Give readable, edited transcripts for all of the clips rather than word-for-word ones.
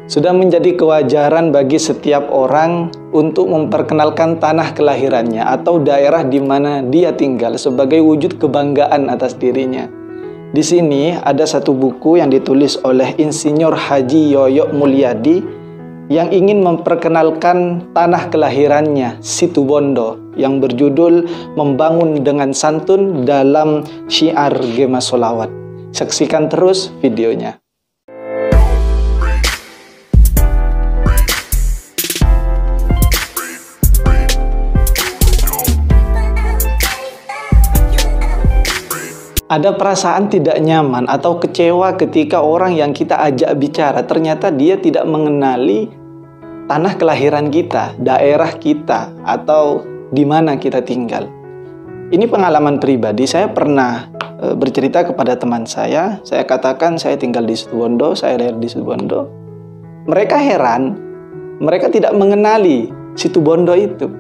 Sudah menjadi kewajaran bagi setiap orang untuk memperkenalkan tanah kelahirannya atau daerah di mana dia tinggal sebagai wujud kebanggaan atas dirinya. Di sini ada satu buku yang ditulis oleh Insinyur Haji Yoyo Mulyadi yang ingin memperkenalkan tanah kelahirannya, Situbondo, yang berjudul Membangun dengan Santun dalam Syiar Gema Sholawat. Saksikan terus videonya. Ada perasaan tidak nyaman atau kecewa ketika orang yang kita ajak bicara ternyata dia tidak mengenali tanah kelahiran kita, daerah kita, atau di mana kita tinggal. Ini pengalaman pribadi. Saya pernah bercerita kepada teman saya katakan saya tinggal di Situbondo, saya lahir di Situbondo. Mereka heran, mereka tidak mengenali Situbondo itu.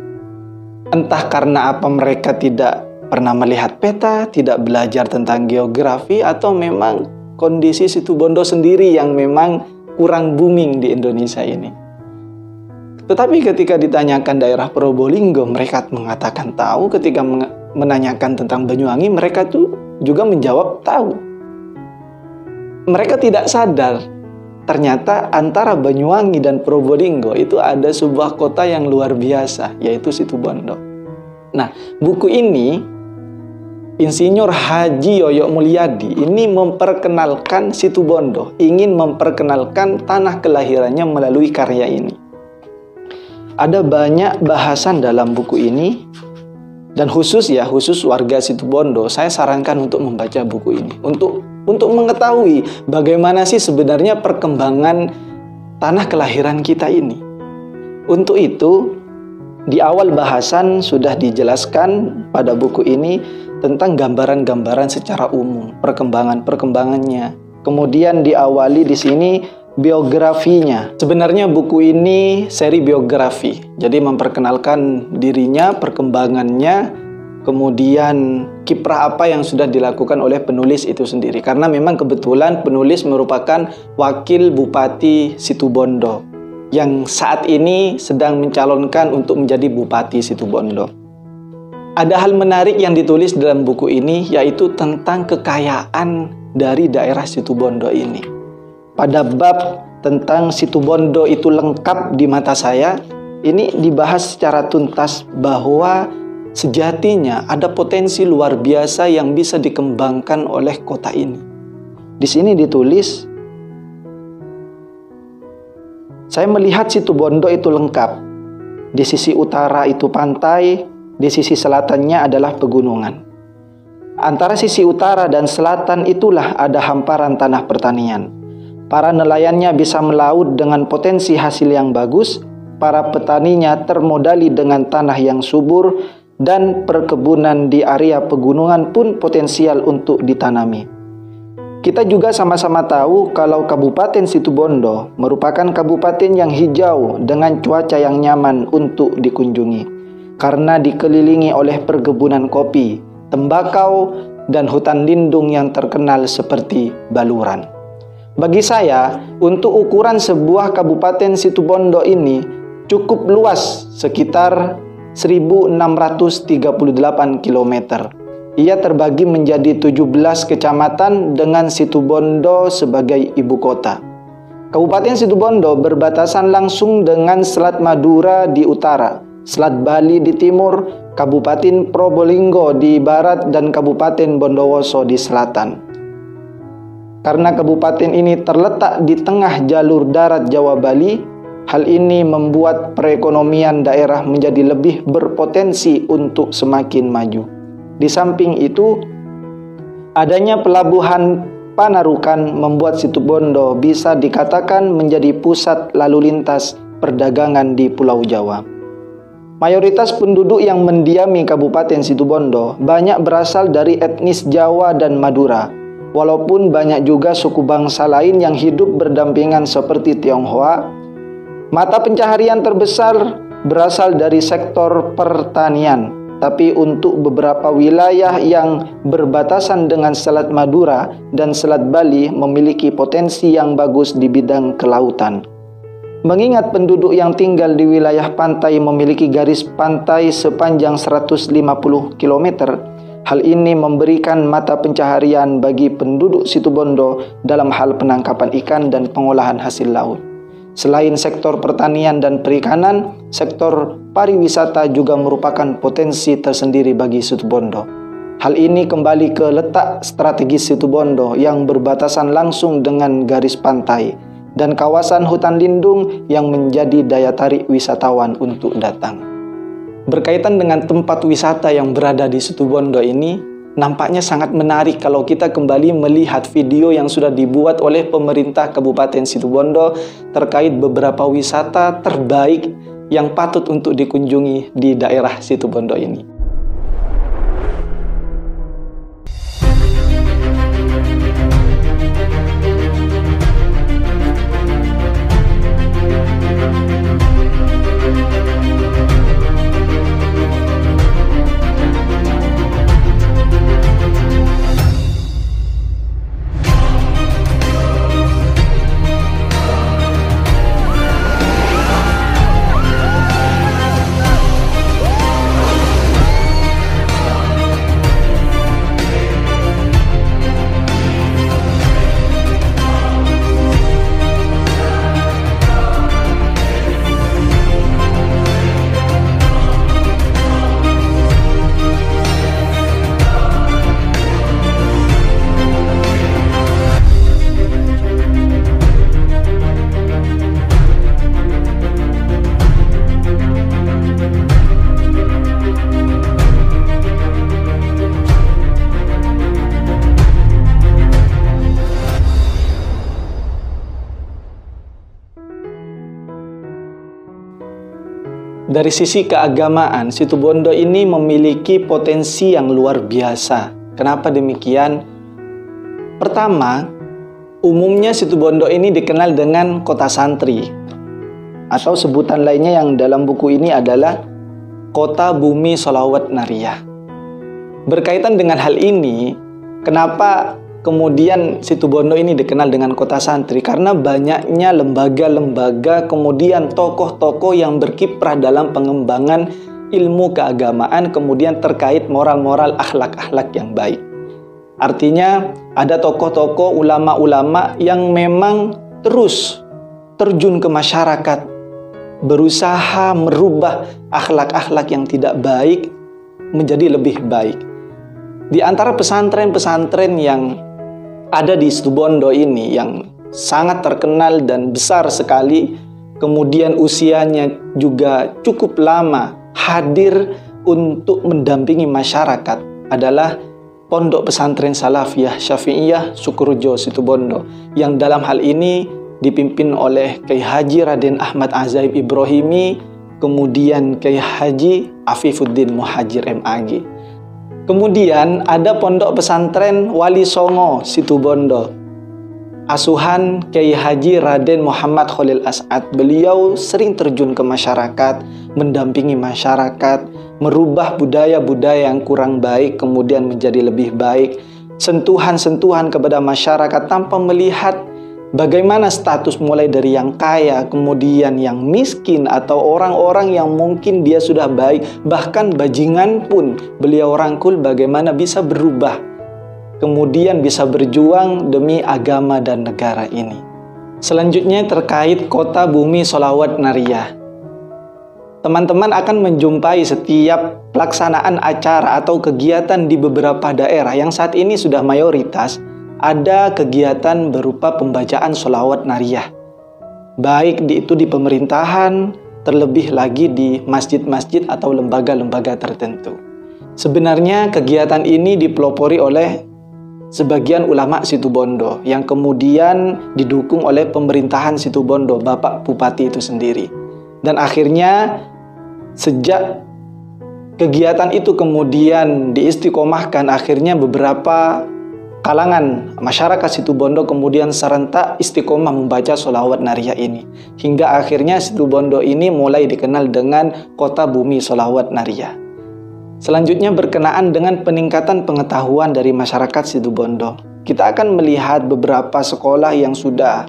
Entah karena apa mereka tidak pernah melihat peta, tidak belajar tentang geografi, atau memang kondisi Situbondo sendiri yang memang kurang booming di Indonesia ini. Tetapi ketika ditanyakan daerah Probolinggo, mereka mengatakan tahu. Ketika menanyakan tentang Banyuwangi, mereka tuh juga menjawab tahu. Mereka tidak sadar, ternyata antara Banyuwangi dan Probolinggo itu ada sebuah kota yang luar biasa, yaitu Situbondo. Nah, buku ini Insinyur Haji Yoyo Mulyadi ini memperkenalkan Situbondo, ingin memperkenalkan tanah kelahirannya melalui karya ini. Ada banyak bahasan dalam buku ini, dan khusus warga Situbondo, saya sarankan untuk membaca buku ini, untuk mengetahui bagaimana sih sebenarnya perkembangan tanah kelahiran kita ini. Untuk itu, di awal bahasan sudah dijelaskan pada buku ini tentang gambaran-gambaran secara umum, perkembangannya. Kemudian diawali di sini biografinya. Sebenarnya buku ini seri biografi. Jadi memperkenalkan dirinya, perkembangannya, kemudian kiprah apa yang sudah dilakukan oleh penulis itu sendiri. Karena memang kebetulan penulis merupakan wakil Bupati Situbondo yang saat ini sedang mencalonkan untuk menjadi Bupati Situbondo. Ada hal menarik yang ditulis dalam buku ini, yaitu tentang kekayaan dari daerah Situbondo ini. Pada bab tentang Situbondo itu lengkap di mata saya, ini dibahas secara tuntas bahwa sejatinya ada potensi luar biasa yang bisa dikembangkan oleh kota ini. Di sini ditulis, saya melihat Situbondo itu lengkap. Di sisi utara itu pantai, di sisi selatannya adalah pegunungan. Antara sisi utara dan selatan itulah ada hamparan tanah pertanian. Para nelayannya bisa melaut dengan potensi hasil yang bagus. Para petaninya termodali dengan tanah yang subur, dan perkebunan di area pegunungan pun potensial untuk ditanami. Kita juga sama-sama tahu kalau Kabupaten Situbondo merupakan kabupaten yang hijau dengan cuaca yang nyaman untuk dikunjungi. Karena dikelilingi oleh perkebunan kopi, tembakau, dan hutan lindung yang terkenal seperti Baluran. Bagi saya, untuk ukuran sebuah Kabupaten Situbondo ini cukup luas, sekitar 1638 km. Ia terbagi menjadi 17 kecamatan dengan Situbondo sebagai ibu kota. Kabupaten Situbondo berbatasan langsung dengan Selat Madura di utara, Selat Bali di timur, Kabupaten Probolinggo di barat, dan Kabupaten Bondowoso di selatan. Karena kabupaten ini terletak di tengah jalur darat Jawa Bali, hal ini membuat perekonomian daerah menjadi lebih berpotensi untuk semakin maju. Di samping itu, adanya pelabuhan Panarukan membuat Situbondo bisa dikatakan menjadi pusat lalu lintas perdagangan di Pulau Jawa. Mayoritas penduduk yang mendiami Kabupaten Situbondo banyak berasal dari etnis Jawa dan Madura, walaupun banyak juga suku bangsa lain yang hidup berdampingan seperti Tionghoa. Mata pencaharian terbesar berasal dari sektor pertanian, tapi untuk beberapa wilayah yang berbatasan dengan Selat Madura dan Selat Bali memiliki potensi yang bagus di bidang kelautan. Mengingat penduduk yang tinggal di wilayah pantai memiliki garis pantai sepanjang 150 km, hal ini memberikan mata pencaharian bagi penduduk Situbondo dalam hal penangkapan ikan dan pengolahan hasil laut. Selain sektor pertanian dan perikanan, sektor pariwisata juga merupakan potensi tersendiri bagi Situbondo. Hal ini kembali ke letak strategis Situbondo yang berbatasan langsung dengan garis pantai dan kawasan hutan lindung yang menjadi daya tarik wisatawan untuk datang. Berkaitan dengan tempat wisata yang berada di Situbondo ini, nampaknya sangat menarik kalau kita kembali melihat video yang sudah dibuat oleh pemerintah Kabupaten Situbondo terkait beberapa wisata terbaik yang patut untuk dikunjungi di daerah Situbondo ini. Dari sisi keagamaan, Situbondo ini memiliki potensi yang luar biasa. Kenapa demikian? Pertama, umumnya Situbondo ini dikenal dengan kota santri, atau sebutan lainnya yang dalam buku ini adalah Kota Bumi Sholawat Nariyah. Berkaitan dengan hal ini, kenapa kemudian Situbondo ini dikenal dengan kota santri? Karena banyaknya lembaga-lembaga, kemudian tokoh-tokoh yang berkiprah dalam pengembangan ilmu keagamaan, kemudian terkait moral-moral, akhlak-akhlak yang baik. Artinya ada tokoh-tokoh, ulama-ulama yang memang terus terjun ke masyarakat, berusaha merubah akhlak-akhlak yang tidak baik menjadi lebih baik. Di antara pesantren-pesantren yang ada di Situbondo ini yang sangat terkenal dan besar sekali, kemudian usianya juga cukup lama hadir untuk mendampingi masyarakat adalah Pondok Pesantren Salafiyah Syafi'iyah Sukorejo Situbondo, yang dalam hal ini dipimpin oleh Kyai Haji Raden Ahmad Azaib Ibrahimi, kemudian Kyai Haji Afifuddin Muhajir MAG. Kemudian ada Pondok Pesantren Wali Songo Situbondo, asuhan Kyai Haji Raden Muhammad Khalil As'ad. Beliau sering terjun ke masyarakat, mendampingi masyarakat, merubah budaya-budaya yang kurang baik kemudian menjadi lebih baik. Sentuhan-sentuhan kepada masyarakat tanpa melihat bagaimana status mulai dari yang kaya, kemudian yang miskin, atau orang-orang yang mungkin dia sudah baik, bahkan bajingan pun beliau rangkul bagaimana bisa berubah, kemudian bisa berjuang demi agama dan negara ini. Selanjutnya terkait Kota Bumi Sholawat Nariyah. Teman-teman akan menjumpai setiap pelaksanaan acara atau kegiatan di beberapa daerah yang saat ini sudah mayoritas ada kegiatan berupa pembacaan sholawat nariyah, baik itu di pemerintahan, terlebih lagi di masjid-masjid atau lembaga-lembaga tertentu. Sebenarnya kegiatan ini dipelopori oleh sebagian ulama Situbondo yang kemudian didukung oleh pemerintahan Situbondo, Bapak Bupati itu sendiri. Dan akhirnya sejak kegiatan itu kemudian diistiqomahkan, akhirnya beberapa kalangan masyarakat Situbondo kemudian serentak istiqomah membaca sholawat nariyah ini. Hingga akhirnya Situbondo ini mulai dikenal dengan Kota Bumi Sholawat Nariyah. Selanjutnya berkenaan dengan peningkatan pengetahuan dari masyarakat Situbondo. Kita akan melihat beberapa sekolah yang sudah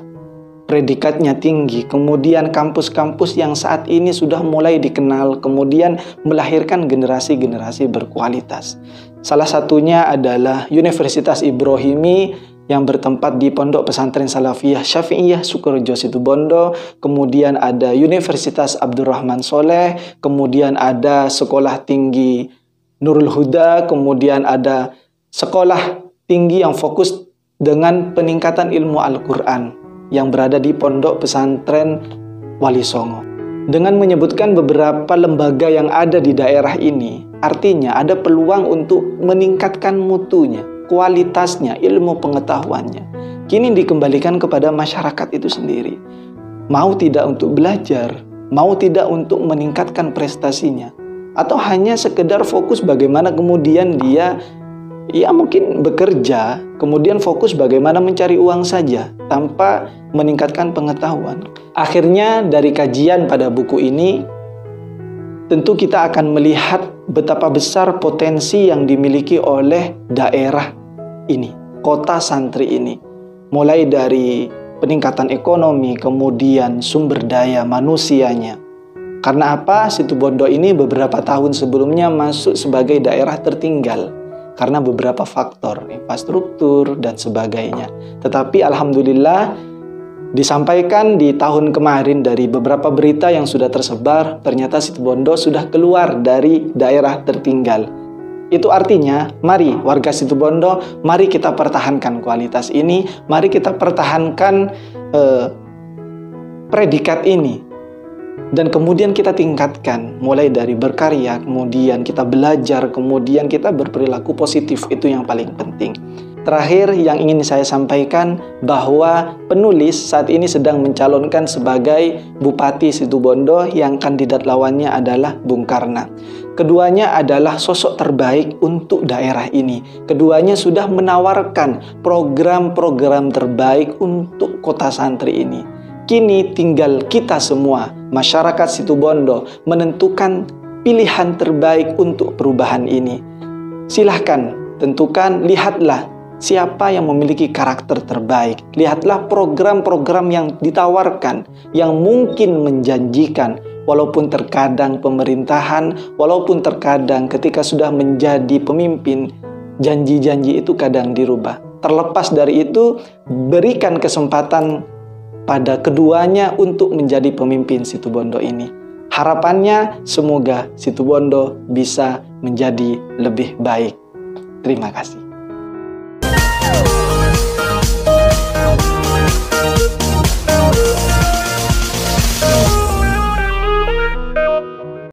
predikatnya tinggi, kemudian kampus-kampus yang saat ini sudah mulai dikenal, kemudian melahirkan generasi-generasi berkualitas. Salah satunya adalah Universitas Ibrahimi yang bertempat di Pondok Pesantren Salafiyah Syafi'iyah Sukorejo Situbondo, kemudian ada Universitas Abdurrahman Soleh, kemudian ada Sekolah Tinggi Nurul Huda, kemudian ada sekolah tinggi yang fokus dengan peningkatan ilmu Al-Quran yang berada di Pondok Pesantren Wali Songo. Dengan menyebutkan beberapa lembaga yang ada di daerah ini, artinya ada peluang untuk meningkatkan mutunya, kualitasnya, ilmu pengetahuannya. Kini dikembalikan kepada masyarakat itu sendiri. Mau tidak untuk belajar, mau tidak untuk meningkatkan prestasinya, atau hanya sekedar fokus bagaimana kemudian dia mungkin bekerja, kemudian fokus bagaimana mencari uang saja tanpa meningkatkan pengetahuan. Akhirnya dari kajian pada buku ini, tentu kita akan melihat betapa besar potensi yang dimiliki oleh daerah ini, kota santri ini. Mulai dari peningkatan ekonomi, kemudian sumber daya manusianya. Karena apa? Situbondo ini beberapa tahun sebelumnya masuk sebagai daerah tertinggal karena beberapa faktor, infrastruktur dan sebagainya. Tetapi alhamdulillah disampaikan di tahun kemarin dari beberapa berita yang sudah tersebar, ternyata Situbondo sudah keluar dari daerah tertinggal. Itu artinya, mari warga Situbondo, mari kita pertahankan kualitas ini, mari kita pertahankan predikat ini. Dan kemudian kita tingkatkan, mulai dari berkarya, kemudian kita belajar, kemudian kita berperilaku positif, itu yang paling penting. Terakhir yang ingin saya sampaikan bahwa penulis saat ini sedang mencalonkan sebagai Bupati Situbondo yang kandidat lawannya adalah Bung Karna. Keduanya adalah sosok terbaik untuk daerah ini. Keduanya sudah menawarkan program-program terbaik untuk kota santri ini. Kini tinggal kita semua, masyarakat Situbondo, menentukan pilihan terbaik untuk perubahan ini. Silahkan tentukan, lihatlah siapa yang memiliki karakter terbaik. Lihatlah program-program yang ditawarkan, yang mungkin menjanjikan. Walaupun terkadang pemerintahan, walaupun terkadang ketika sudah menjadi pemimpin, janji-janji itu kadang dirubah. Terlepas dari itu, berikan kesempatan pada keduanya untuk menjadi pemimpin Situbondo ini. Harapannya semoga Situbondo bisa menjadi lebih baik. Terima kasih.